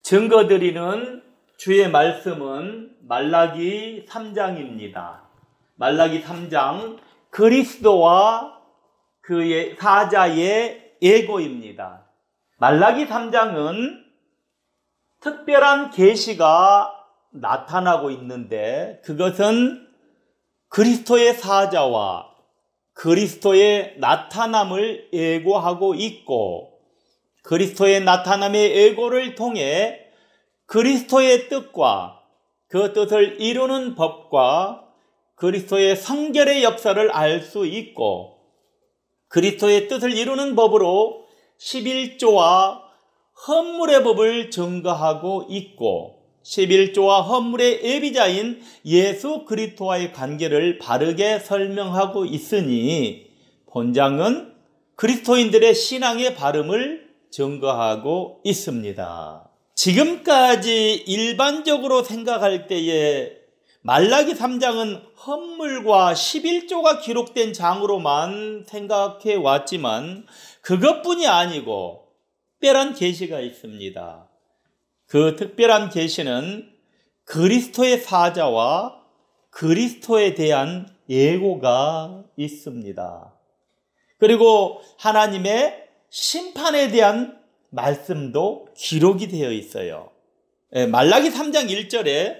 증거드리는 주의 말씀은 말라기 3장입니다. 말라기 3장, 그리스도와 그의 사자의 예고입니다. 말라기 3장은 특별한 계시가 나타나고 있는데, 그것은 그리스도의 사자와 그리스도의 나타남을 예고하고 있고, 그리스도의 나타남의 예고를 통해 그리스도의 뜻과 그 뜻을 이루는 법과 그리스도의 성결의 역사를 알 수 있고, 그리스도의 뜻을 이루는 법으로 11조와 헌물의 법을 증거하고 있고, 11조와 헌물의 예비자인 예수 그리스도와의 관계를 바르게 설명하고 있으니, 본장은 그리스도인들의 신앙의 바름을 증거하고 있습니다. 지금까지 일반적으로 생각할 때에 말라기 3장은 헌물과 11조가 기록된 장으로만 생각해 왔지만, 그것뿐이 아니고 특별한 계시가 있습니다. 그 특별한 계시는 그리스도의 사자와 그리스도에 대한 예고가 있습니다. 그리고 하나님의 심판에 대한 말씀도 기록이 되어 있어요. 말라기 3장 1절에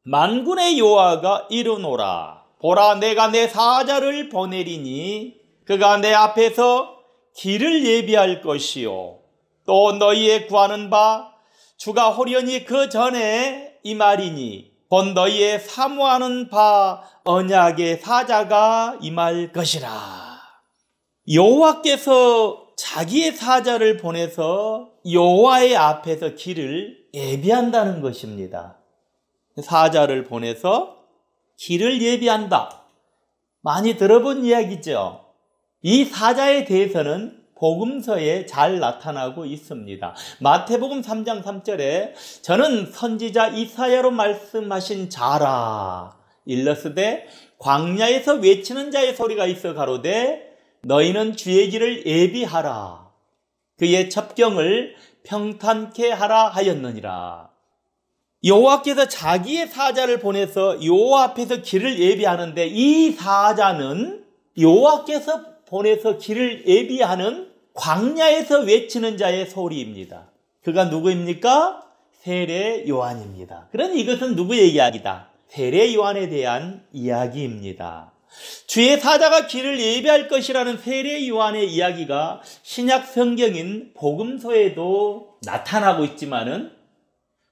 만군의 여호와가 이르노라, 보라 내가 내 사자를 보내리니 그가 내 앞에서 길을 예비할 것이요, 또 너희의 구하는 바 주가 호련히 그 전에 임하리니 곧 너희의 사모하는 바 언약의 사자가 임할 것이라. 여호와께서 자기의 사자를 보내서 여호와의 앞에서 길을 예비한다는 것입니다. 사자를 보내서 길을 예비한다. 많이 들어본 이야기죠. 이 사자에 대해서는 복음서에 잘 나타나고 있습니다. 마태복음 3장 3절에 저는 선지자 이사야로 말씀하신 자라, 일러스되 광야에서 외치는 자의 소리가 있어 가로되 너희는 주의 길을 예비하라, 그의 첩경을 평탄케 하라 하였느니라. 여호와께서 자기의 사자를 보내서 여호와 앞에서 길을 예비하는데, 이 사자는 여호와께서 보내서 길을 예비하는 광야에서 외치는 자의 소리입니다. 그가 누구입니까? 세례 요한입니다. 그러니 이것은 누구의 이야기다? 세례 요한에 대한 이야기입니다. 주의 사자가 길을 예비할 것이라는 세례 요한의 이야기가 신약 성경인 복음서에도 나타나고 있지만은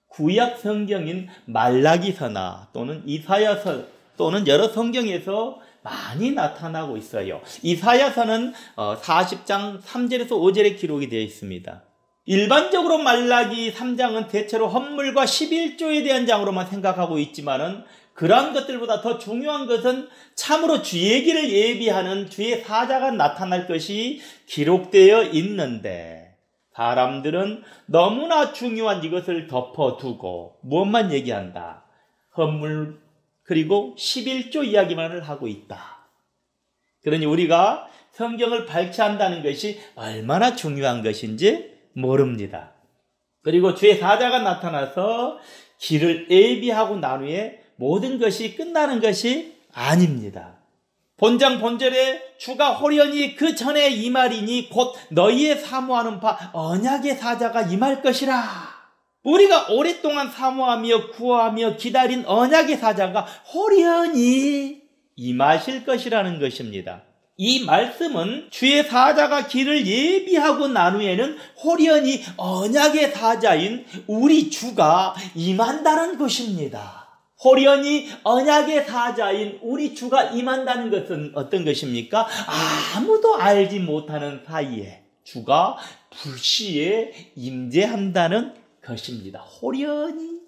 구약 성경인 말라기서나 또는 이사야서 또는 여러 성경에서 많이 나타나고 있어요. 이사야서는 40장 3절에서 5절에 기록이 되어 있습니다. 일반적으로 말라기 3장은 대체로 헌물과 11조에 대한 장으로만 생각하고 있지만은, 그러한 것들보다 더 중요한 것은 참으로 주의 길을 예비하는 주의 사자가 나타날 것이 기록되어 있는데, 사람들은 너무나 중요한 이것을 덮어두고 무엇만 얘기한다? 헌물 그리고 11조 이야기만을 하고 있다. 그러니 우리가 성경을 발췌한다는 것이 얼마나 중요한 것인지 모릅니다. 그리고 주의 사자가 나타나서 길을 예비하고 난 후에 모든 것이 끝나는 것이 아닙니다. 본장 본절에 주가 호련히 그 전에 임하리니 곧 너희의 사모하는 바 언약의 사자가 임할 것이라. 우리가 오랫동안 사모하며 구하며 기다린 언약의 사자가 호련히 임하실 것이라는 것입니다. 이 말씀은 주의 사자가 길을 예비하고 난 후에는 호련히 언약의 사자인 우리 주가 임한다는 것입니다. 호련히 언약의 사자인 우리 주가 임한다는 것은 어떤 것입니까? 아무도 알지 못하는 사이에 주가 불시에 임재한다는 것입니다. 호련히.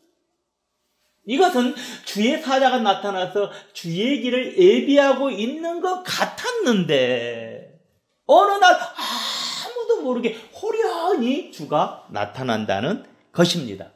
이것은 주의 사자가 나타나서 주의 길을 예비하고 있는 것 같았는데, 어느 날 아무도 모르게 호련히 주가 나타난다는 것입니다.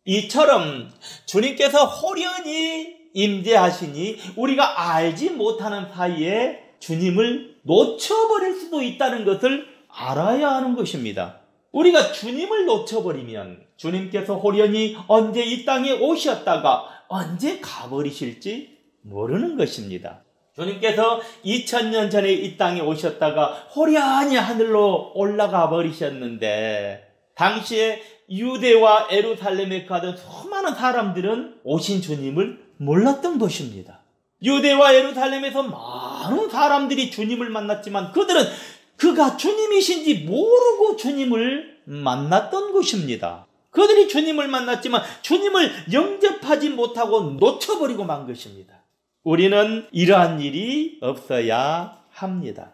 이처럼 주님께서 호련히 임재하시니 우리가 알지 못하는 사이에 주님을 놓쳐버릴 수도 있다는 것을 알아야 하는 것입니다. 우리가 주님을 놓쳐버리면 주님께서 호련히 언제 이 땅에 오셨다가 언제 가버리실지 모르는 것입니다. 주님께서 2000년 전에 이 땅에 오셨다가 호련히 하늘로 올라가 버리셨는데 당시에 유대와 예루살렘에 가던 수많은 사람들은 오신 주님을 몰랐던 것입니다. 유대와 예루살렘에서 많은 사람들이 주님을 만났지만 그들은 그가 주님이신지 모르고 주님을 만났던 것입니다. 그들이 주님을 만났지만 주님을 영접하지 못하고 놓쳐버리고 만 것입니다. 우리는 이러한 일이 없어야 합니다.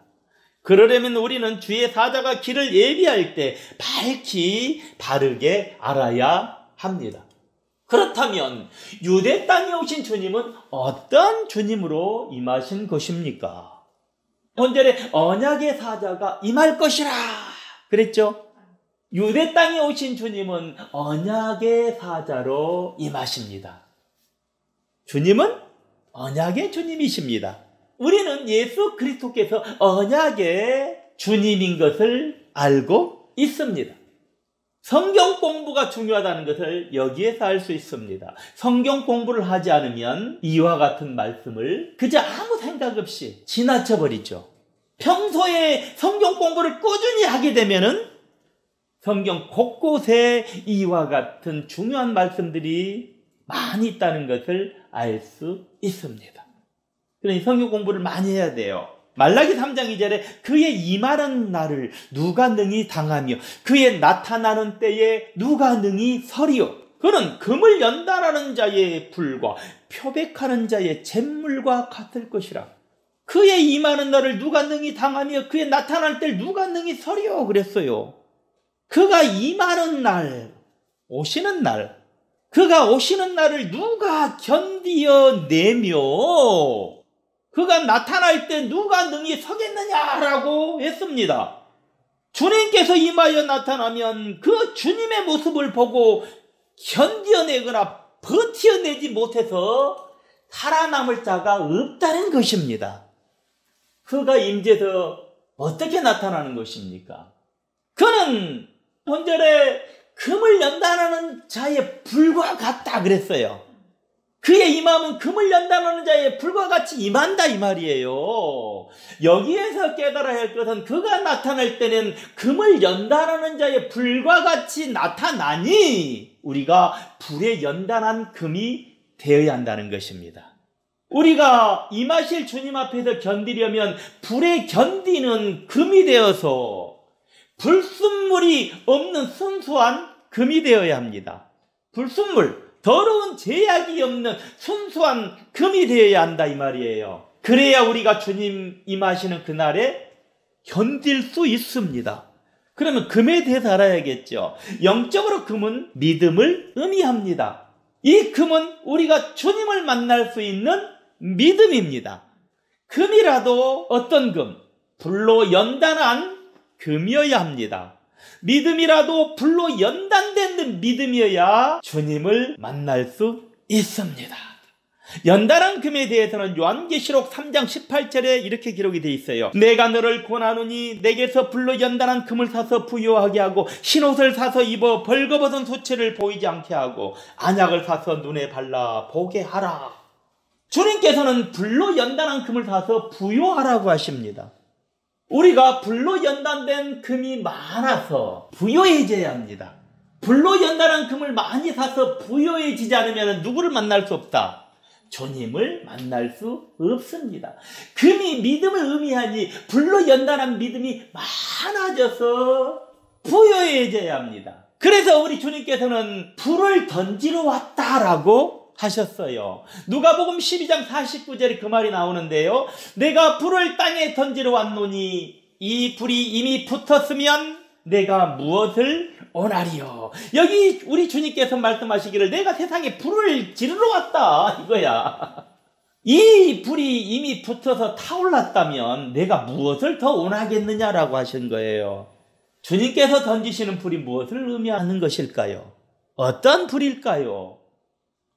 그러려면 우리는 주의 사자가 길을 예비할 때 밝히 바르게 알아야 합니다. 그렇다면 유대 땅에 오신 주님은 어떤 주님으로 임하신 것입니까? 본절에 언약의 사자가 임할 것이라 그랬죠. 유대 땅에 오신 주님은 언약의 사자로 임하십니다. 주님은 언약의 주님이십니다. 우리는 예수 그리스도께서 언약의 주님인 것을 알고 있습니다. 성경 공부가 중요하다는 것을 여기에서 알 수 있습니다. 성경 공부를 하지 않으면 이와 같은 말씀을 그저 아무 생각 없이 지나쳐버리죠. 평소에 성경 공부를 꾸준히 하게 되면은 성경 곳곳에 이와 같은 중요한 말씀들이 많이 있다는 것을 알 수 있습니다. 그러니 성경 공부를 많이 해야 돼요. 말라기 3장 2절에 그의 임하는 날을 누가 능히 당하며 그의 나타나는 때에 누가 능히 서리요. 그는 금을 연단하는 자의 불과 표백하는 자의 잿물과 같을 것이라. 그의 임하는 날을 누가 능히 당하며 그의 나타날 때를 누가 능히 서리요 그랬어요. 그가 임하는 날, 오시는 날, 그가 오시는 날을 누가 견디어내며 그가 나타날 때 누가 능히 서겠느냐라고 했습니다. 주님께서 임하여 나타나면 그 주님의 모습을 보고 견디어내거나 버텨내지 못해서 살아남을 자가 없다는 것입니다. 그가 임재해서 어떻게 나타나는 것입니까? 그는 본절에 금을 연단하는 자의 불과 같다 그랬어요. 그의 임함은 금을 연단하는 자의 불과 같이 임한다 이 말이에요. 여기에서 깨달아야 할 것은 그가 나타날 때는 금을 연단하는 자의 불과 같이 나타나니 우리가 불에 연단한 금이 되어야 한다는 것입니다. 우리가 임하실 주님 앞에서 견디려면 불에 견디는 금이 되어서 불순물이 없는 순수한 금이 되어야 합니다. 불순물, 더러운 제약이 없는 순수한 금이 되어야 한다 이 말이에요. 그래야 우리가 주님 임하시는 그날에 견딜 수 있습니다. 그러면 금에 대해서 알아야겠죠. 영적으로 금은 믿음을 의미합니다. 이 금은 우리가 주님을 만날 수 있는 믿음입니다. 금이라도 어떤 금? 불로 연단한 금이어야 합니다. 믿음이라도 불로 연단된 믿음이어야 주님을 만날 수 있습니다. 연단한 금에 대해서는 요한계시록 3장 18절에 이렇게 기록이 되어 있어요. 내가 너를 권하노니 내게서 불로 연단한 금을 사서 부요하게 하고 흰옷을 사서 입어 벌거벗은 소체를 보이지 않게 하고 안약을 사서 눈에 발라 보게 하라. 주님께서는 불로 연단한 금을 사서 부요하라고 하십니다. 우리가 불로 연단된 금이 많아서 부요해져야 합니다. 불로 연단한 금을 많이 사서 부요해지지 않으면 누구를 만날 수 없다? 주님을 만날 수 없습니다. 금이 믿음을 의미하니 불로 연단한 믿음이 많아져서 부요해져야 합니다. 그래서 우리 주님께서는 불을 던지러 왔다라고 하셨어요. 누가복음 12장 49절에 그 말이 나오는데요. 내가 불을 땅에 던지러 왔노니 이 불이 이미 붙었으면 내가 무엇을 원하리요. 여기 우리 주님께서 말씀하시기를 내가 세상에 불을 지르러 왔다 이거야. 이 불이 이미 붙어서 타올랐다면 내가 무엇을 더 원하겠느냐라고 하신 거예요. 주님께서 던지시는 불이 무엇을 의미하는 것일까요? 어떤 불일까요?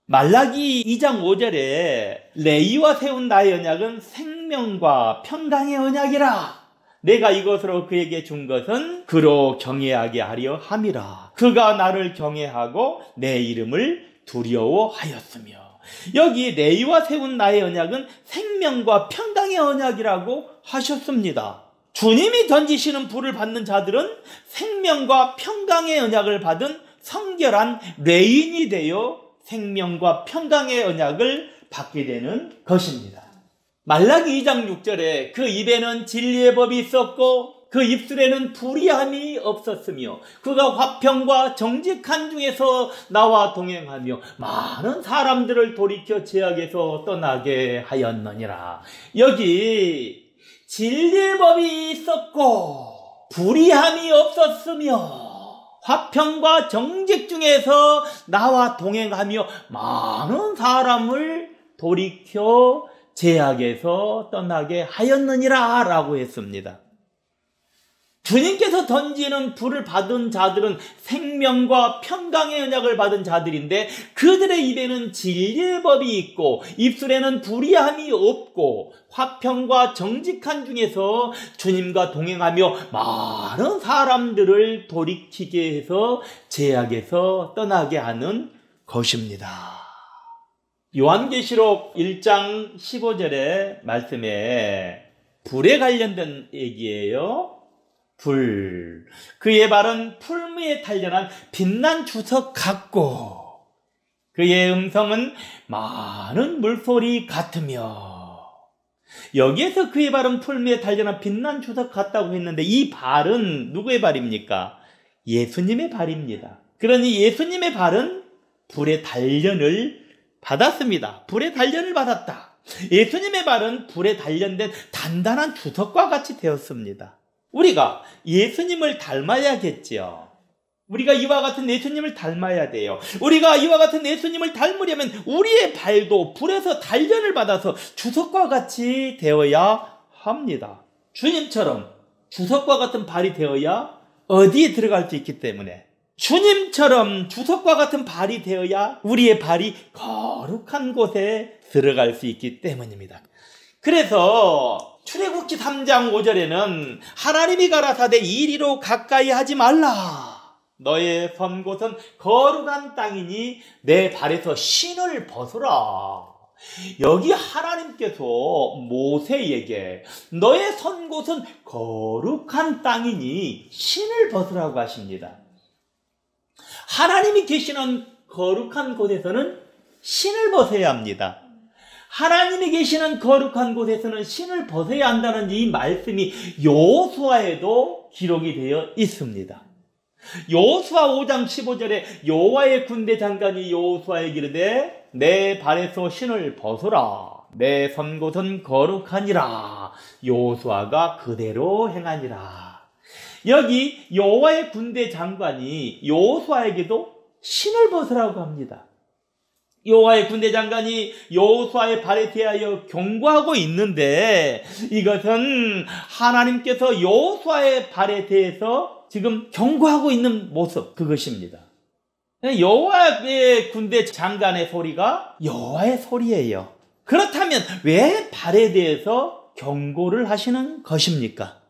말라기 2장 5절에 레위와 세운 나의 언약은 생명과 평강의 언약이라. 내가 이것으로 그에게 준 것은 그로 경외하게 하려 함이라. 그가 나를 경외하고 내 이름을 두려워하였으며. 여기 내위와 세운 나의 언약은 생명과 평강의 언약이라고 하셨습니다. 주님이 던지시는 불을 받는 자들은 생명과 평강의 언약을 받은 성결한 레인이 되어 생명과 평강의 언약을 받게 되는 것입니다. 말라기 2장 6절에 그 입에는 진리의 법이 있었고 그 입술에는 불의함이 없었으며 그가 화평과 정직한 중에서 나와 동행하며 많은 사람들을 돌이켜 죄악에서 떠나게 하였느니라. 여기 진리의 법이 있었고 불의함이 없었으며 화평과 정직 중에서 나와 동행하며 많은 사람을 돌이켜 죄악에서 떠나게 하였느니라 라고 했습니다. 주님께서 던지는 불을 받은 자들은 생명과 평강의 언약을 받은 자들인데 그들의 입에는 진리의 법이 있고 입술에는 불의함이 없고 화평과 정직한 중에서 주님과 동행하며 많은 사람들을 돌이키게 해서 죄악에서 떠나게 하는 것입니다. 요한계시록 1장 15절의 말씀에 불에 관련된 얘기예요. 불. 그의 발은 풀무에 단련한 빛난 주석 같고 그의 음성은 많은 물소리 같으며. 여기에서 그의 발은 풀무에 단련한 빛난 주석 같다고 했는데 이 발은 누구의 발입니까? 예수님의 발입니다. 그러니 예수님의 발은 불의 단련을 받았습니다. 불의 단련을 받았다. 예수님의 발은 불에 단련된 단단한 주석과 같이 되었습니다. 우리가 예수님을 닮아야겠지요. 우리가 이와 같은 예수님을 닮아야 돼요. 우리가 이와 같은 예수님을 닮으려면 우리의 발도 불에서 단련을 받아서 주석과 같이 되어야 합니다. 주님처럼 주석과 같은 발이 되어야 어디에 들어갈 수 있기 때문에 주님처럼 주석과 같은 발이 되어야 우리의 발이 거룩한 곳에 들어갈 수 있기 때문입니다. 그래서 출애굽기 3장 5절에는 하나님이 가라사대 이리로 가까이 하지 말라. 너의 선 곳은 거룩한 땅이니 내 발에서 신을 벗으라. 여기 하나님께서 모세에게 너의 선 곳은 거룩한 땅이니 신을 벗으라고 하십니다. 하나님이 계시는 거룩한 곳에서는 신을 벗어야 합니다. 하나님이 계시는 거룩한 곳에서는 신을 벗어야 한다는 이 말씀이 여호수아에도 기록이 되어 있습니다. 여호수아 5장 15절에 여호와의 군대 장관이 여호수아에게 이르되 내 발에서 신을 벗어라. 내 선 곳은 거룩하니라. 여호수아가 그대로 행하니라. 여기 여호와의 군대 장관이 여호수아에게도 신을 벗으라고 합니다. 여호와의 군대 장관이 여호수아의 발에 대하여 경고하고 있는데 이것은 하나님께서 여호수아의 발에 대해서 지금 경고하고 있는 모습, 그것입니다. 여호와의 군대 장관의 소리가 여호와의 소리예요. 그렇다면 왜 발에 대해서 경고를 하시는 것입니까?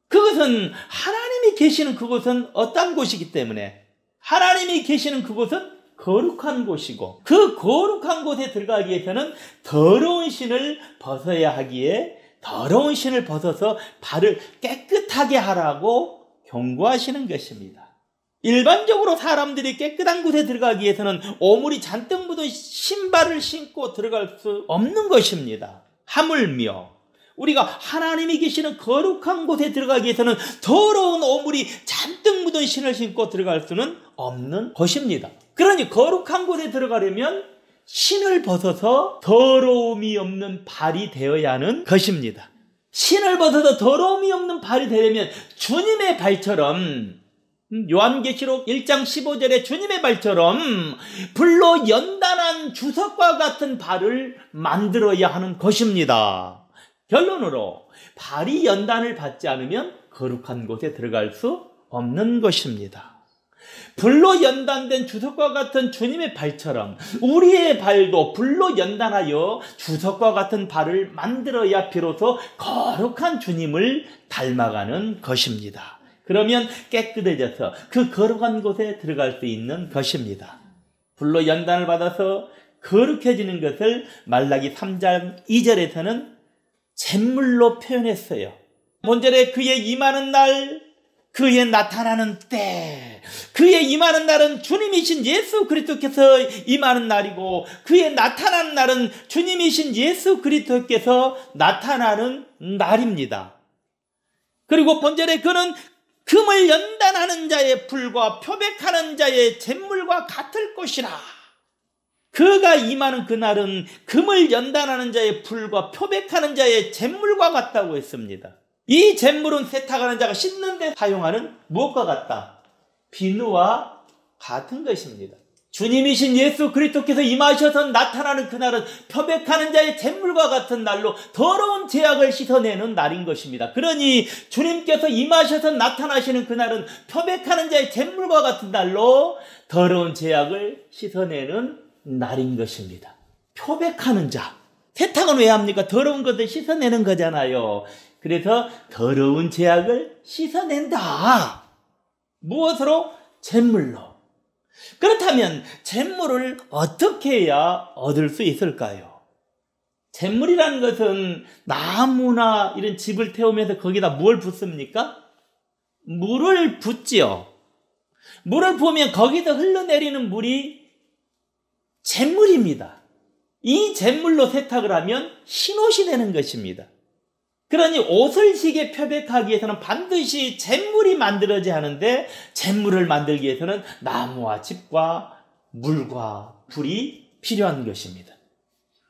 그것은 하나님이 계시는 그곳은 어떤 곳이기 때문에 하나님이 계시는 그곳은 거룩한 곳이고 그 거룩한 곳에 들어가기 위해서는 더러운 신을 벗어야 하기에 더러운 신을 벗어서 발을 깨끗하게 하라고 경고하시는 것입니다. 일반적으로 사람들이 깨끗한 곳에 들어가기 위해서는 오물이 잔뜩 묻은 신발을 신고 들어갈 수 없는 것입니다. 하물며 우리가 하나님이 계시는 거룩한 곳에 들어가기 위해서는 더러운 오물이 잔뜩 묻은 신을 신고 들어갈 수는 없는 것입니다. 그러니 거룩한 곳에 들어가려면 신을 벗어서 더러움이 없는 발이 되어야 하는 것입니다. 신을 벗어서 더러움이 없는 발이 되려면 주님의 발처럼 요한계시록 1장 15절에 주님의 발처럼 불로 연단한 주석과 같은 발을 만들어야 하는 것입니다. 결론으로 발이 연단을 받지 않으면 거룩한 곳에 들어갈 수 없는 것입니다. 불로 연단된 주석과 같은 주님의 발처럼 우리의 발도 불로 연단하여 주석과 같은 발을 만들어야 비로소 거룩한 주님을 닮아가는 것입니다. 그러면 깨끗해져서 그 거룩한 곳에 들어갈 수 있는 것입니다. 불로 연단을 받아서 거룩해지는 것을 말라기 3장 2절에서는 잿물로 표현했어요. 본절에 그의 임하는 날, 그의 나타나는 때, 그의 임하는 날은 주님이신 예수 그리스도께서 임하는 날이고, 그의 나타나는 날은 주님이신 예수 그리스도께서 나타나는 날입니다. 그리고 본절에 그는 금을 연단하는 자의 불과 표백하는 자의 잿물과 같을 것이라. 그가 임하는 그날은 금을 연단하는 자의 불과 표백하는 자의 잿물과 같다고 했습니다. 이 잿물은 세탁하는 자가 씻는 데 사용하는 무엇과 같다? 비누와 같은 것입니다. 주님이신 예수 그리스도께서 임하셔서 나타나는 그날은 표백하는 자의 잿물과 같은 날로 더러운 죄악을 씻어내는 날인 것입니다. 그러니 주님께서 임하셔서 나타나시는 그날은 표백하는 자의 잿물과 같은 날로 더러운 죄악을 씻어내는 날인 것입니다. 표백하는 자. 세탁은 왜 합니까? 더러운 것을 씻어내는 거잖아요. 그래서 더러운 죄악을 씻어낸다. 무엇으로? 잿물로. 그렇다면 잿물을 어떻게 해야 얻을 수 있을까요? 잿물이라는 것은 나무나 이런 집을 태우면서 거기다 뭘 붓습니까? 물을 붓지요. 물을 부으면 거기서 흘러내리는 물이 잿물입니다. 이 잿물로 세탁을 하면 흰옷이 되는 것입니다. 그러니 옷을 시게 표백하기 위해서는 반드시 잿물이 만들어져야 하는데, 잿물을 만들기 위해서는 나무와 집과 물과 불이 필요한 것입니다.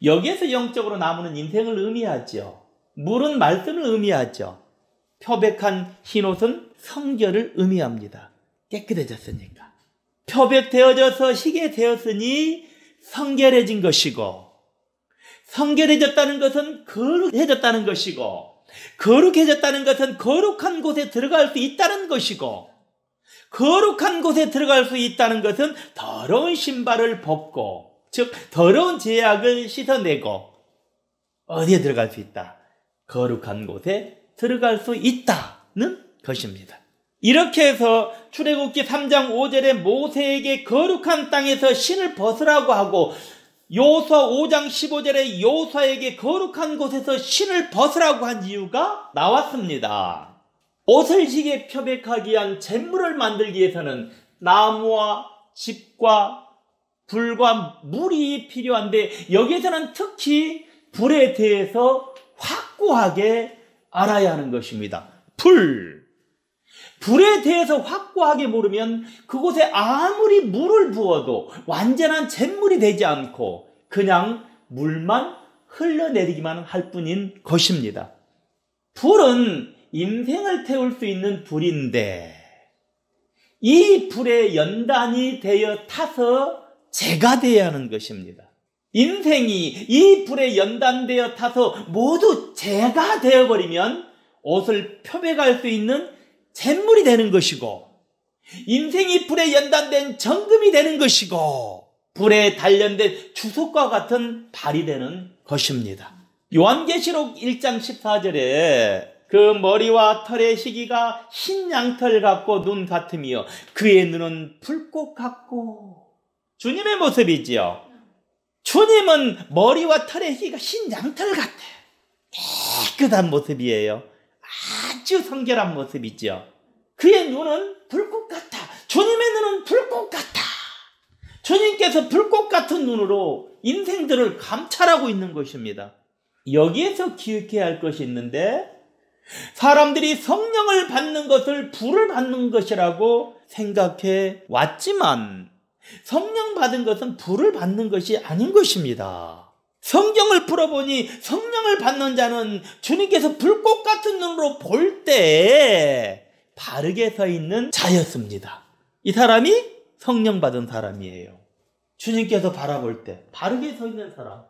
여기에서 영적으로 나무는 인생을 의미하죠. 물은 말씀을 의미하죠. 표백한 흰옷은 성결을 의미합니다. 깨끗해졌으니까. 표백되어져서 희게 되었으니 성결해진 것이고, 성결해졌다는 것은 거룩해졌다는 것이고, 거룩해졌다는 것은 거룩한 곳에 들어갈 수 있다는 것이고, 거룩한 곳에 들어갈 수 있다는 것은 더러운 신발을 벗고, 즉 더러운 죄악을 씻어내고 어디에 들어갈 수 있다? 거룩한 곳에 들어갈 수 있다는 것입니다. 이렇게 해서 출애굽기 3장 5절에 모세에게 거룩한 땅에서 신을 벗으라고 하고, 여호수아 5장 15절에 여호수아에게 거룩한 곳에서 신을 벗으라고 한 이유가 나왔습니다. 옷을 시게 표백하기 위한 잿물을 만들기 위해서는 나무와 집과 불과 물이 필요한데, 여기에서는 특히 불에 대해서 확고하게 알아야 하는 것입니다. 불에 대해서 확고하게 모르면 그곳에 아무리 물을 부어도 완전한 잿물이 되지 않고 그냥 물만 흘러내리기만 할 뿐인 것입니다. 불은 인생을 태울 수 있는 불인데, 이 불에 연단이 되어 타서 재가 되어야 하는 것입니다. 인생이 이 불에 연단되어 타서 모두 재가 되어버리면 옷을 표백할 수 있는 잿물이 되는 것이고, 인생이 불에 연단된 정금이 되는 것이고, 불에 단련된 주석과 같은 발이 되는 것입니다. 요한계시록 1장 14절에 그 머리와 털의 시기가 흰 양털 같고 눈 같으며 그의 눈은 불꽃 같고, 주님의 모습이지요. 주님은 머리와 털의 시기가 흰 양털 같아. 깨끗한 모습이에요. 아주 성결한 모습이죠. 그의 눈은 불꽃 같아. 주님의 눈은 불꽃 같아. 주님께서 불꽃 같은 눈으로 인생들을 감찰하고 있는 것입니다. 여기에서 기억해야 할 것이 있는데, 사람들이 성령을 받는 것을 불을 받는 것이라고 생각해 왔지만, 성령 받은 것은 불을 받는 것이 아닌 것입니다. 성경을 풀어보니 성령을 받는 자는 주님께서 불꽃 같은 눈으로 볼 때 바르게 서 있는 자였습니다. 이 사람이 성령 받은 사람이에요. 주님께서 바라볼 때 바르게 서 있는 사람.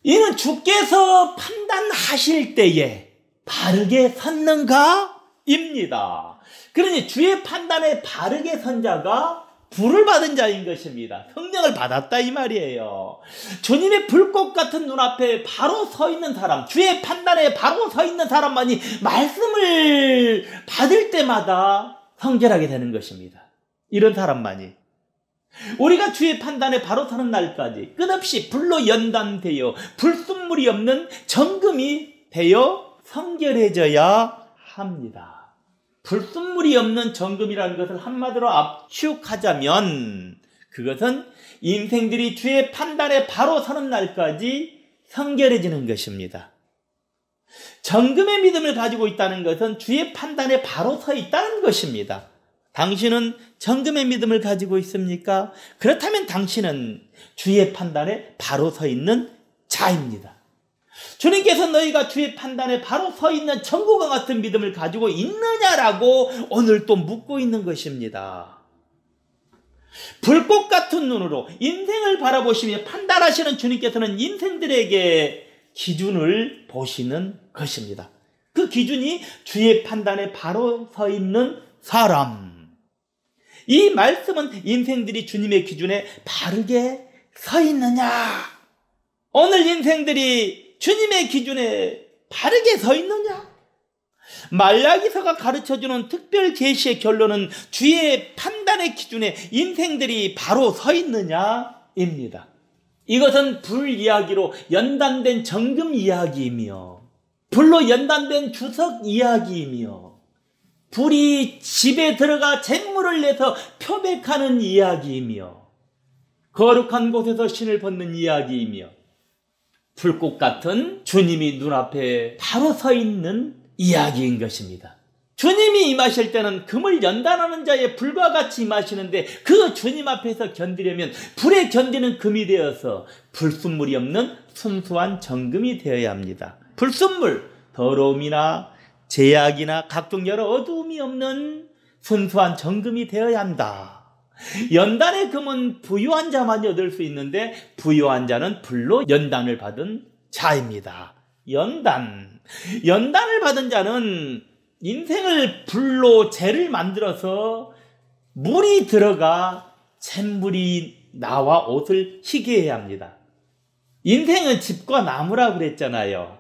이는 주께서 판단하실 때에 바르게 섰는가? 입니다. 그러니 주의 판단에 바르게 선 자가 불을 받은 자인 것입니다. 성령을 받았다 이 말이에요. 주님의 불꽃 같은 눈앞에 바로 서 있는 사람, 주의 판단에 바로 서 있는 사람만이 말씀을 받을 때마다 성결하게 되는 것입니다. 이런 사람만이. 우리가 주의 판단에 바로 서는 날까지 끝없이 불로 연단되어 불순물이 없는 정금이 되어 성결해져야 합니다. 불순물이 없는 정금이라는 것을 한마디로 압축하자면 그것은 인생들이 주의 판단에 바로 서는 날까지 성결해지는 것입니다. 정금의 믿음을 가지고 있다는 것은 주의 판단에 바로 서 있다는 것입니다. 당신은 정금의 믿음을 가지고 있습니까? 그렇다면 당신은 주의 판단에 바로 서 있는 자입니다. 주님께서 너희가 주의 판단에 바로 서 있는 천국과 같은 믿음을 가지고 있느냐라고 오늘 또 묻고 있는 것입니다. 불꽃 같은 눈으로 인생을 바라보시며 판단하시는 주님께서는 인생들에게 기준을 보시는 것입니다. 그 기준이 주의 판단에 바로 서 있는 사람. 이 말씀은 인생들이 주님의 기준에 바르게 서 있느냐? 오늘 인생들이 주님의 기준에 바르게 서 있느냐? 말라기서가 가르쳐주는 특별 계시의 결론은 주의 판단의 기준에 인생들이 바로 서 있느냐입니다. 이것은 불 이야기로 연단된 정금 이야기이며 불로 연단된 주석 이야기이며 불이 집에 들어가 잿물을 내서 표백하는 이야기이며 거룩한 곳에서 신을 벗는 이야기이며 불꽃 같은 주님이 눈앞에 바로 서 있는 이야기인 것입니다. 주님이 임하실 때는 금을 연단하는 자의 불과 같이 임하시는데 그 주님 앞에서 견디려면 불에 견디는 금이 되어서 불순물이 없는 순수한 정금이 되어야 합니다. 불순물, 더러움이나 제약이나 각종 여러 어두움이 없는 순수한 정금이 되어야 한다. 연단의 금은 부유한 자만이 얻을 수 있는데 부유한 자는 불로 연단을 받은 자입니다. 연단을 받은 자는 인생을 불로 재를 만들어서 물이 들어가 잿물이 나와 옷을 희게 해야 합니다. 인생은 집과 나무라고 그랬잖아요.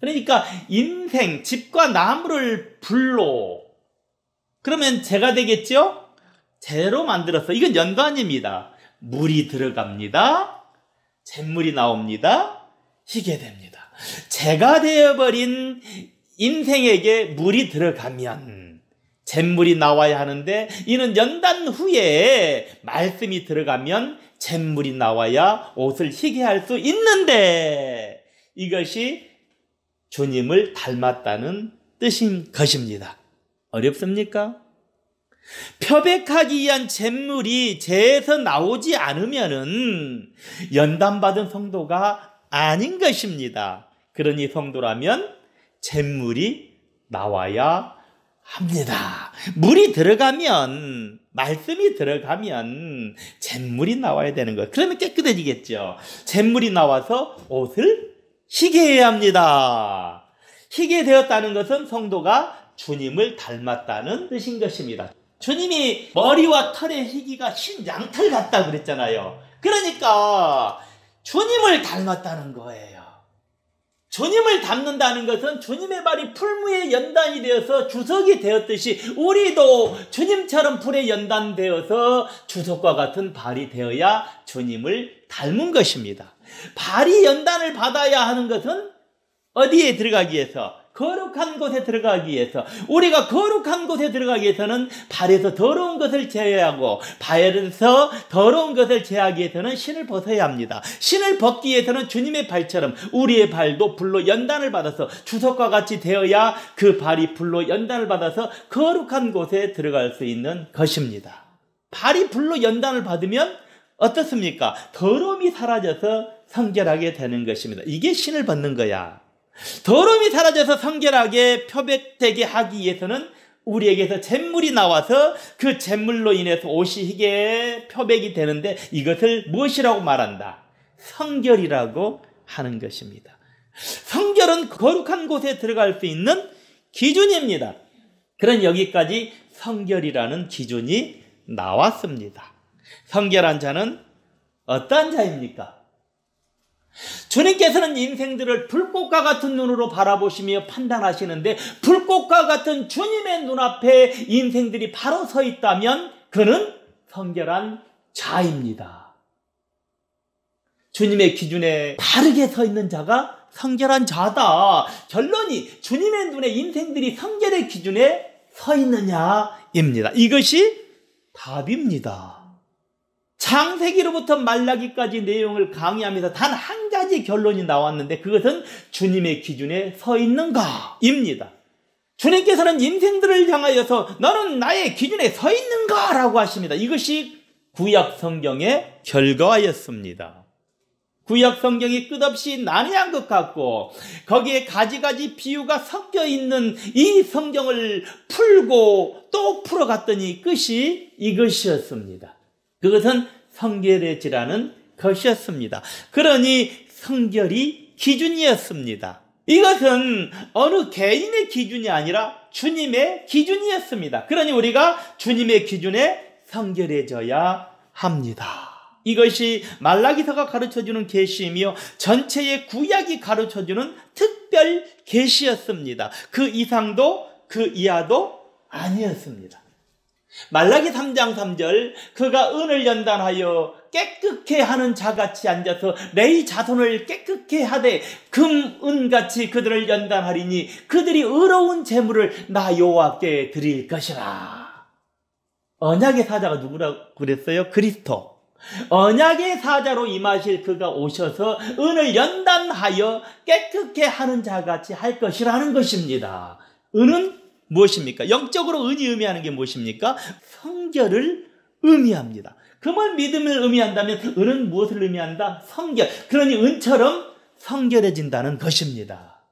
그러니까 인생, 집과 나무를 불로 그러면 재가 되겠죠? 재로 만들어서 이건 연단입니다. 물이 들어갑니다. 잿물이 나옵니다. 희게 됩니다. 재가 되어버린 인생에게 물이 들어가면 잿물이 나와야 하는데 이는 연단 후에 말씀이 들어가면 잿물이 나와야 옷을 희게 할 수 있는데 이것이 주님을 닮았다는 뜻인 것입니다. 어렵습니까? 표백하기 위한 잿물이 재에서 나오지 않으면은 연단받은 성도가 아닌 것입니다. 그러니 성도라면 잿물이 나와야 합니다. 물이 들어가면, 말씀이 들어가면 잿물이 나와야 되는 거예요. 그러면 깨끗해지겠죠. 잿물이 나와서 옷을 희게 해야 합니다. 희게 되었다는 것은 성도가 주님을 닮았다는 뜻인 것입니다. 주님이 머리와 털의 희기가 흰 양털 같다고 그랬잖아요. 그러니까 주님을 닮았다는 거예요. 주님을 닮는다는 것은 주님의 발이 풀무에 연단이 되어서 주석이 되었듯이 우리도 주님처럼 불에 연단되어서 주석과 같은 발이 되어야 주님을 닮은 것입니다. 발이 연단을 받아야 하는 것은 어디에 들어가기 위해서? 거룩한 곳에 들어가기 위해서. 우리가 거룩한 곳에 들어가기 위해서는 발에서 더러운 것을 제어하고 발에서 더러운 것을 제어하기 위해서는 신을 벗어야 합니다. 신을 벗기 위해서는 주님의 발처럼 우리의 발도 불로 연단을 받아서 주석과 같이 되어야 그 발이 불로 연단을 받아서 거룩한 곳에 들어갈 수 있는 것입니다. 발이 불로 연단을 받으면 어떻습니까? 더러움이 사라져서 성결하게 되는 것입니다. 이게 신을 벗는 거야. 더러움이 사라져서 성결하게 표백되게 하기 위해서는 우리에게서 잿물이 나와서 그 잿물로 인해서 옷이 희게 표백이 되는데 이것을 무엇이라고 말한다? 성결이라고 하는 것입니다. 성결은 거룩한 곳에 들어갈 수 있는 기준입니다. 그런 여기까지 성결이라는 기준이 나왔습니다. 성결한 자는 어떠한 자입니까? 주님께서는 인생들을 불꽃과 같은 눈으로 바라보시며 판단하시는데 불꽃과 같은 주님의 눈앞에 인생들이 바로 서 있다면 그는 성결한 자입니다. 주님의 기준에 바르게 서 있는 자가 성결한 자다. 결론이 주님의 눈에 인생들이 성결의 기준에 서 있느냐입니다. 이것이 답입니다. 창세기로부터 말라기까지 내용을 강의하면서 단 한 가지 결론이 나왔는데 그것은 주님의 기준에 서 있는가입니다. 주님께서는 인생들을 향하여서 너는 나의 기준에 서 있는가라고 하십니다. 이것이 구약 성경의 결과였습니다. 구약 성경이 끝없이 난해한 것 같고 거기에 가지가지 비유가 섞여 있는 이 성경을 풀고 또 풀어갔더니 끝이 이것이었습니다. 그것은 성결해지라는 것이었습니다. 그러니 성결이 기준이었습니다. 이것은 어느 개인의 기준이 아니라 주님의 기준이었습니다. 그러니 우리가 주님의 기준에 성결해져야 합니다. 이것이 말라기서가 가르쳐주는 계시이며 전체의 구약이 가르쳐주는 특별 계시였습니다. 그 이상도 그 이하도 아니었습니다. 말라기 3장 3절 그가 은을 연단하여 깨끗게 하는 자같이 앉아서 레위 자손을 깨끗게 하되 금, 은같이 그들을 연단하리니 그들이 의로운 제물을 나 여호와께 드릴 것이라. 언약의 사자가 누구라고 그랬어요? 그리스도. 언약의 사자로 임하실 그가 오셔서 은을 연단하여 깨끗게 하는 자같이 할 것이라는 것입니다. 은은 무엇입니까? 영적으로 은이 의미하는 게 무엇입니까? 성결을 의미합니다. 금을 믿음을 의미한다면 은은 무엇을 의미한다? 성결. 그러니 은처럼 성결해진다는 것입니다.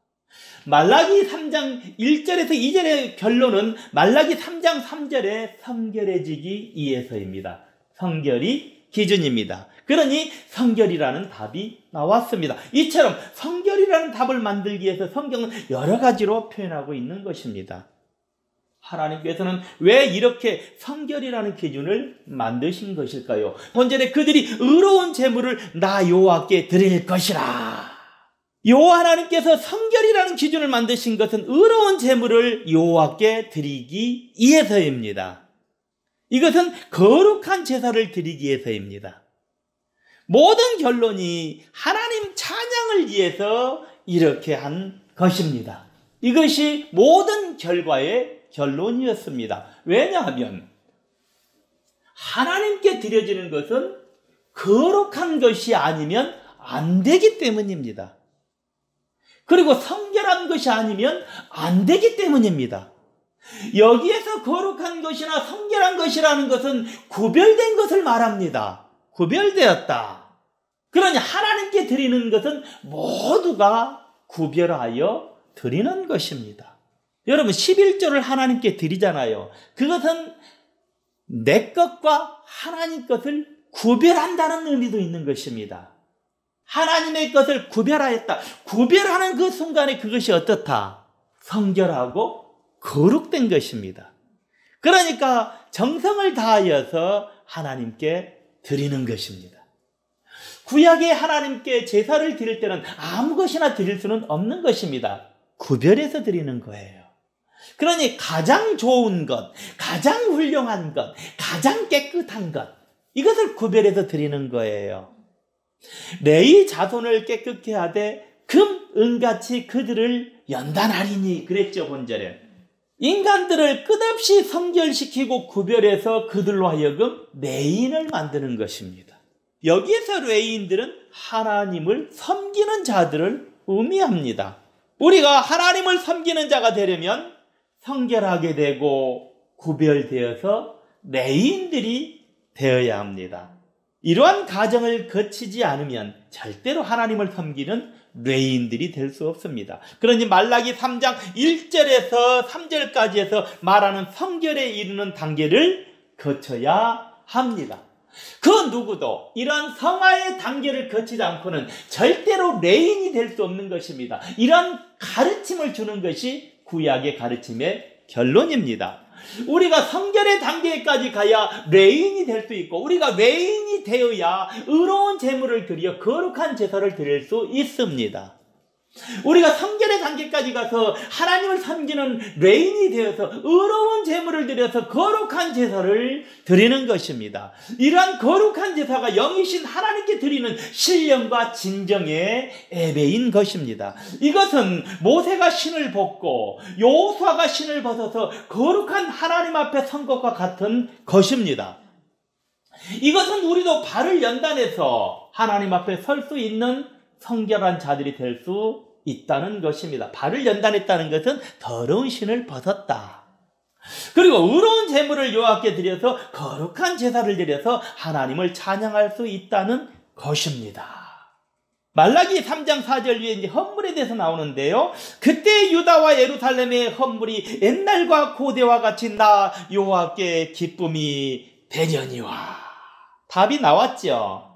말라기 3장 1절에서 2절의 결론은 말라기 3장 3절에 성결해지기 위해서입니다. 성결이 기준입니다. 그러니 성결이라는 답이 나왔습니다. 이처럼 성결이라는 답을 만들기 위해서 성경은 여러 가지로 표현하고 있는 것입니다. 하나님께서는 왜 이렇게 성결이라는 기준을 만드신 것일까요? 본절에 그들이 의로운 제물을 나 여호와께 드릴 것이라. 여호와 하나님께서 성결이라는 기준을 만드신 것은 의로운 제물을 여호와께 드리기 위해서입니다. 이것은 거룩한 제사를 드리기 위해서입니다. 모든 결론이 하나님 찬양을 위해서 이렇게 한 것입니다. 이것이 모든 결과의 결론이었습니다. 왜냐하면 하나님께 드려지는 것은 거룩한 것이 아니면 안 되기 때문입니다. 그리고 성결한 것이 아니면 안 되기 때문입니다. 여기에서 거룩한 것이나 성결한 것이라는 것은 구별된 것을 말합니다. 구별되었다. 그러니 하나님께 드리는 것은 모두가 구별하여 드리는 것입니다. 여러분 11조를 하나님께 드리잖아요. 그것은 내 것과 하나님 것을 구별한다는 의미도 있는 것입니다. 하나님의 것을 구별하였다. 구별하는 그 순간에 그것이 어떻다? 성결하고 거룩된 것입니다. 그러니까 정성을 다하여서 하나님께 드리는 것입니다. 구약의 하나님께 제사를 드릴 때는 아무 것이나 드릴 수는 없는 것입니다. 구별해서 드리는 거예요. 그러니 가장 좋은 것, 가장 훌륭한 것, 가장 깨끗한 것, 이것을 구별해서 드리는 거예요. 레위 자손을 깨끗게 하되 금, 은같이 그들을 연단하리니 그랬죠, 본절에. 인간들을 끝없이 성결시키고 구별해서 그들로 하여금 레위인을 만드는 것입니다. 여기에서 레위인들은 하나님을 섬기는 자들을 의미합니다. 우리가 하나님을 섬기는 자가 되려면 성결하게 되고 구별되어서 레위인들이 되어야 합니다. 이러한 과정을 거치지 않으면 절대로 하나님을 섬기는 레위인들이 될 수 없습니다. 그러니 말라기 3장 1절에서 3절까지 해서 말하는 성결에 이르는 단계를 거쳐야 합니다. 그 누구도 이러한 성화의 단계를 거치지 않고는 절대로 레위인이 될 수 없는 것입니다. 이러한 가르침을 주는 것이 구약의 가르침의 결론입니다. 우리가 성결의 단계까지 가야 레인이 될 수 있고, 우리가 레인이 되어야 의로운 제물을 드려 거룩한 제사를 드릴 수 있습니다. 우리가 성결의 단계까지 가서 하나님을 섬기는 레인이 되어서 의로운 제물을 드려서 거룩한 제사를 드리는 것입니다. 이러한 거룩한 제사가 영이신 하나님께 드리는 신령과 진정의 예배인 것입니다. 이것은 모세가 신을 벗고 여호수아가 신을 벗어서 거룩한 하나님 앞에 선 것과 같은 것입니다. 이것은 우리도 발을 연단해서 하나님 앞에 설 수 있는 성결한 자들이 될 수 있다는 것입니다. 발을 연단했다는 것은 더러운 신을 벗었다. 그리고 의로운 제물을 여호와께 드려서 거룩한 제사를 드려서 하나님을 찬양할 수 있다는 것입니다. 말라기 3장 4절 위에 이제 헌물에 대해서 나오는데요. 그때 유다와 예루살렘의 헌물이 옛날과 고대와 같이 나 여호와께 기쁨이 되려니와. 답이 나왔죠.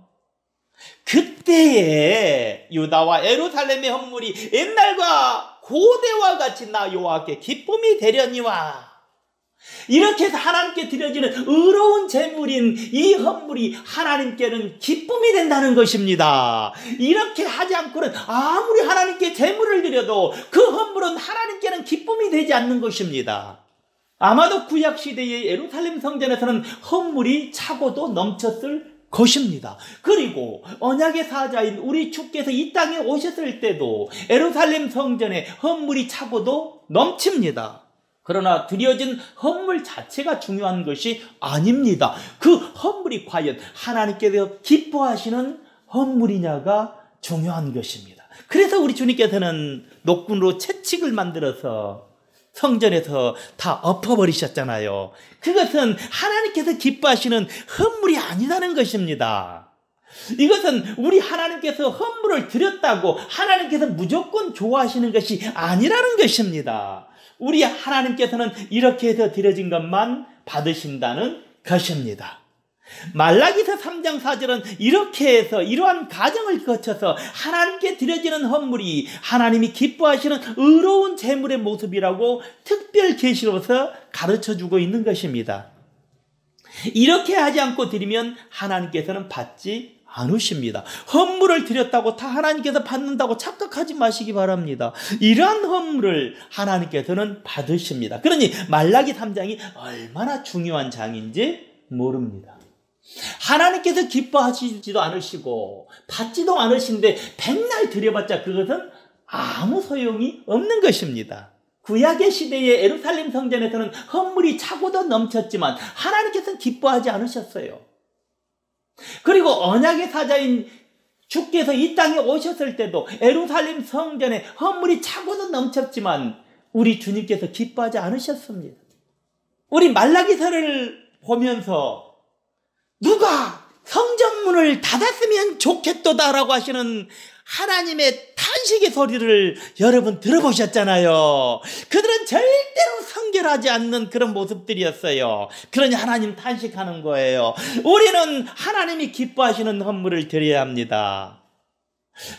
그때에 유다와 예루살렘의 헌물이 옛날과 고대와 같이 나 여호와께 기쁨이 되려니와. 이렇게 해서 하나님께 드려지는 의로운 제물인 이 헌물이 하나님께는 기쁨이 된다는 것입니다. 이렇게 하지 않고는 아무리 하나님께 제물을 드려도 그 헌물은 하나님께는 기쁨이 되지 않는 것입니다. 아마도 구약시대의 예루살렘 성전에서는 헌물이 차고도 넘쳤을 것입니다. 그리고 언약의 사자인 우리 주께서 이 땅에 오셨을 때도 예루살렘 성전에 헌물이 차고도 넘칩니다. 그러나 드려진 헌물 자체가 중요한 것이 아닙니다. 그 헌물이 과연 하나님께서 기뻐하시는 헌물이냐가 중요한 것입니다. 그래서 우리 주님께서는 녹군으로 채찍을 만들어서 성전에서 다 엎어버리셨잖아요. 그것은 하나님께서 기뻐하시는 헌물이 아니라는 것입니다. 이것은 우리 하나님께서 헌물을 드렸다고 하나님께서 무조건 좋아하시는 것이 아니라는 것입니다. 우리 하나님께서는 이렇게 해서 드려진 것만 받으신다는 것입니다. 말라기서 3장 4절은 이렇게 해서 이러한 과정을 거쳐서 하나님께 드려지는 헌물이 하나님이 기뻐하시는 의로운 제물의 모습이라고 특별 계시로서 가르쳐주고 있는 것입니다. 이렇게 하지 않고 드리면 하나님께서는 받지 않으십니다. 헌물을 드렸다고 다 하나님께서 받는다고 착각하지 마시기 바랍니다. 이러한 헌물을 하나님께서는 받으십니다. 그러니 말라기 3장이 얼마나 중요한 장인지 모릅니다. 하나님께서 기뻐하시지도 않으시고 받지도 않으신데 백날 드려봤자 그것은 아무 소용이 없는 것입니다. 구약의 시대의 예루살렘 성전에서는 헌물이 차고도 넘쳤지만 하나님께서는 기뻐하지 않으셨어요. 그리고 언약의 사자인 주께서 이 땅에 오셨을 때도 예루살렘 성전에 헌물이 차고도 넘쳤지만 우리 주님께서 기뻐하지 않으셨습니다. 우리 말라기서를 보면서 누가 성전문을 닫았으면 좋겠도다라고 하시는 하나님의 탄식의 소리를 여러분 들어보셨잖아요. 그들은 절대로 성결하지 않는 그런 모습들이었어요. 그러니 하나님 탄식하는 거예요. 우리는 하나님이 기뻐하시는 헌물을 드려야 합니다.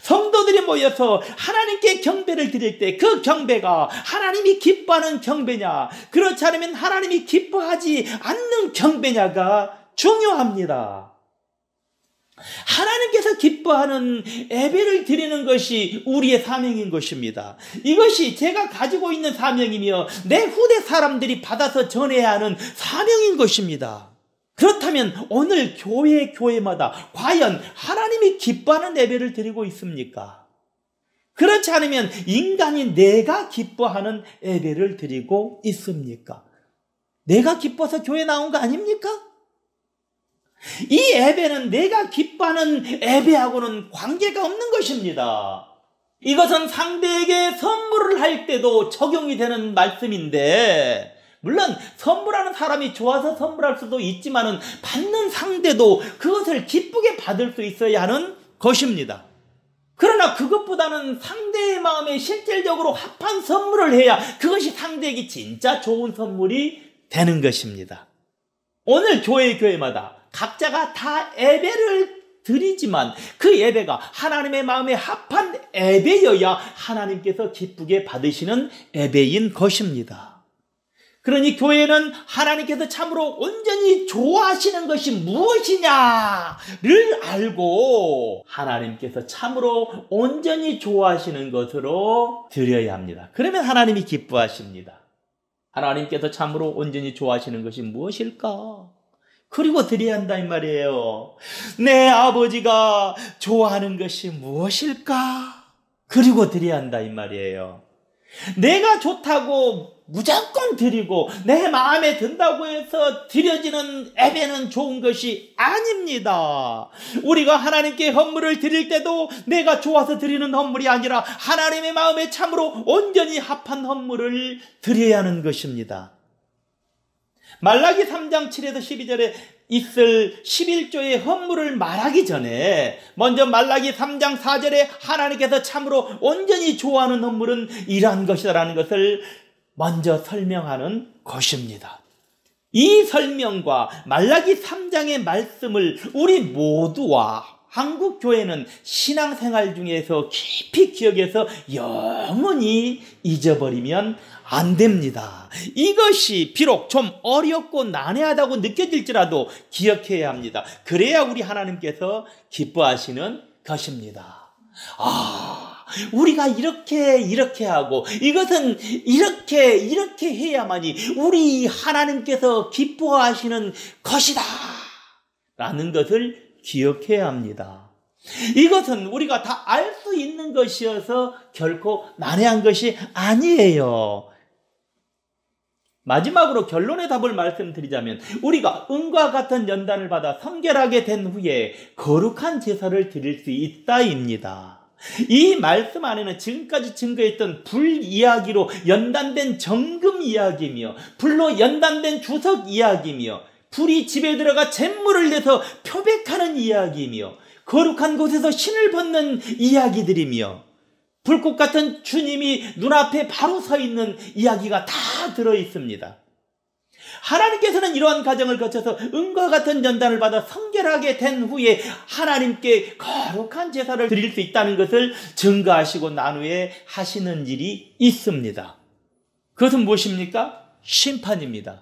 성도들이 모여서 하나님께 경배를 드릴 때 그 경배가 하나님이 기뻐하는 경배냐, 그렇지 않으면 하나님이 기뻐하지 않는 경배냐가 중요합니다. 하나님께서 기뻐하는 예배를 드리는 것이 우리의 사명인 것입니다. 이것이 제가 가지고 있는 사명이며 내 후대 사람들이 받아서 전해야 하는 사명인 것입니다. 그렇다면 오늘 교회마다 과연 하나님이 기뻐하는 예배를 드리고 있습니까? 그렇지 않으면 인간이 내가 기뻐하는 예배를 드리고 있습니까? 내가 기뻐서 교회 나온 거 아닙니까? 이 예배는 내가 기뻐하는 예배하고는 관계가 없는 것입니다. 이것은 상대에게 선물을 할 때도 적용이 되는 말씀인데, 물론 선물하는 사람이 좋아서 선물할 수도 있지만은 받는 상대도 그것을 기쁘게 받을 수 있어야 하는 것입니다. 그러나 그것보다는 상대의 마음에 실질적으로 합한 선물을 해야 그것이 상대에게 진짜 좋은 선물이 되는 것입니다. 오늘 교회마다 각자가 다 예배를 드리지만 그 예배가 하나님의 마음에 합한 예배여야 하나님께서 기쁘게 받으시는 예배인 것입니다. 그러니 교회는 하나님께서 참으로 온전히 좋아하시는 것이 무엇이냐를 알고 하나님께서 참으로 온전히 좋아하시는 것으로 드려야 합니다. 그러면 하나님이 기뻐하십니다. 하나님께서 참으로 온전히 좋아하시는 것이 무엇일까? 그리고 드려야 한다 이 말이에요. 내 아버지가 좋아하는 것이 무엇일까? 그리고 드려야 한다 이 말이에요. 내가 좋다고 무조건 드리고 내 마음에 든다고 해서 드려지는 예배는 좋은 것이 아닙니다. 우리가 하나님께 헌물을 드릴 때도 내가 좋아서 드리는 헌물이 아니라 하나님의 마음에 참으로 온전히 합한 헌물을 드려야 하는 것입니다. 말라기 3장 7에서 12절에 있을 11조의 헌물을 말하기 전에 먼저 말라기 3장 4절에 하나님께서 참으로 온전히 좋아하는 헌물은 이러한 것이라는 것을 먼저 설명하는 것입니다. 이 설명과 말라기 3장의 말씀을 우리 모두와 한국 교회는 신앙생활 중에서 깊이 기억해서 영원히 잊어버리면 안 됩니다. 이것이 비록 좀 어렵고 난해하다고 느껴질지라도 기억해야 합니다. 그래야 우리 하나님께서 기뻐하시는 것입니다. 우리가 이렇게 하고 이것은 이렇게 해야만이 우리 하나님께서 기뻐하시는 것이다 라는 것을 기억해야 합니다. 이것은 우리가 다 알 수 있는 것이어서 결코 난해한 것이 아니에요. 마지막으로 결론의 답을 말씀드리자면 우리가 은과 같은 연단을 받아 성결하게 된 후에 거룩한 제사를 드릴 수 있다입니다. 이 말씀 안에는 지금까지 증거했던 불 이야기로 연단된 정금 이야기며 불로 연단된 주석 이야기며 불이 집에 들어가 잿물을 내서 표백하는 이야기며 거룩한 곳에서 신을 벗는 이야기들이며 불꽃 같은 주님이 눈앞에 바로 서 있는 이야기가 다 들어있습니다. 하나님께서는 이러한 과정을 거쳐서 은과 같은 연단을 받아 성결하게 된 후에 하나님께 거룩한 제사를 드릴 수 있다는 것을 증거하시고 난 후에 하시는 일이 있습니다. 그것은 무엇입니까? 심판입니다.